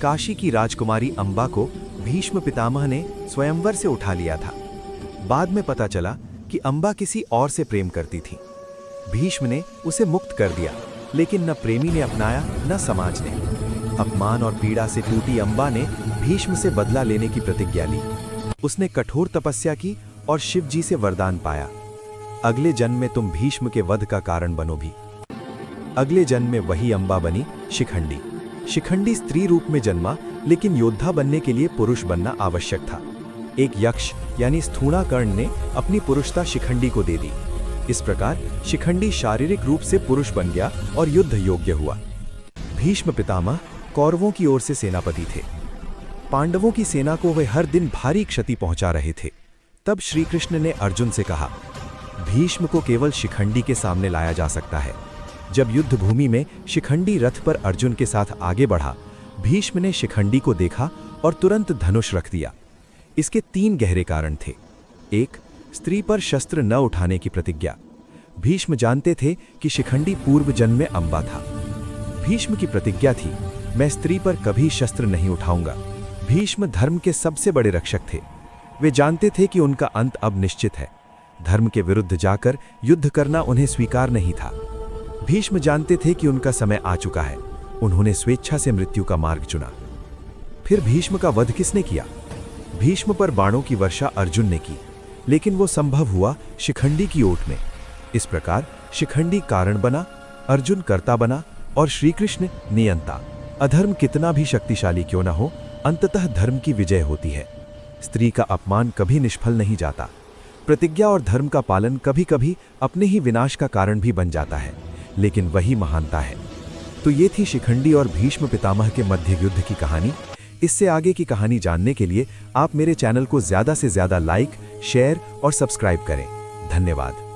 काशी की राजकुमारी अंबा को भीष्म पितामह ने स्वयंवर से उठा लिया था। बाद में पता चला कि अंबा किसी और से प्रेम करती थी। भीष्म ने उसे मुक्त कर दिया, लेकिन न प्रेमी ने अपनाया न समाज ने। अपमान और पीड़ा से टूटी अंबा ने भीष्म से बदला लेने की प्रतिज्ञा ली। उसने कठोर तपस्या की और शिव जी से वरदान पाया, अगले जन्म में तुम भीष्म के वध का कारण बनो भी। अगले जन्म में वही अंबा बनी शिखंडी। शिखंडी स्त्री रूप में जन्मा, लेकिन योद्धा बनने के लिए पुरुष बनना आवश्यक था। एक यक्ष यानी स्थूणाकर्ण ने अपनी पुरुषता शिखंडी को दे दी। इस प्रकार शिखंडी शारीरिक रूप से पुरुष बन गया और युद्ध योग्य हुआ। भीष्म पितामह कौरवों की ओर से सेनापति थे। पांडवों की सेना को वे हर दिन भारी क्षति पहुंचा रहे थे। तब श्री कृष्ण ने अर्जुन से कहा, भीष्म को केवल शिखंडी के सामने लाया जा सकता है। जब युद्ध भूमि में शिखंडी रथ पर अर्जुन के साथ आगे बढ़ा, भीष्म ने शिखंडी को देखा और तुरंत धनुष रख दिया। इसके 3 गहरे कारण थे। 1. स्त्री पर शस्त्र न उठाने की प्रतिज्ञा। भीष्म जानते थे कि शिखंडी पूर्व जन्म में अंबा था। भीष्म की प्रतिज्ञा थी, मैं स्त्री पर कभी शस्त्र नहीं उठाऊंगा। भीष्म धर्म के सबसे बड़े रक्षक थे। वे जानते थे कि उनका अंत अब निश्चित है। धर्म के विरुद्ध जाकर युद्ध करना उन्हें स्वीकार नहीं था। भीष्म जानते थे कि उनका समय आ चुका है। उन्होंने स्वेच्छा से मृत्यु का मार्ग चुना। फिर भीष्म का वध किसने किया? भीष्म पर बाणों की वर्षा अर्जुन ने की, लेकिन वो संभव हुआ शिखंडी की ओट में। इस प्रकार शिखंडी कारण बना, अर्जुन कर्ता बना और श्री कृष्ण नियंता। अधर्म कितना भी शक्तिशाली क्यों न हो, अंततः धर्म की विजय होती है। स्त्री का अपमान कभी निष्फल नहीं जाता। प्रतिज्ञा और धर्म का पालन कभी कभी अपने ही विनाश का कारण भी बन जाता है, लेकिन वही महानता है। तो ये थी शिखंडी और भीष्म पितामह के मध्य युद्ध की कहानी। इससे आगे की कहानी जानने के लिए आप मेरे चैनल को ज़्यादा से ज़्यादा लाइक, शेयर और सब्सक्राइब करें। धन्यवाद।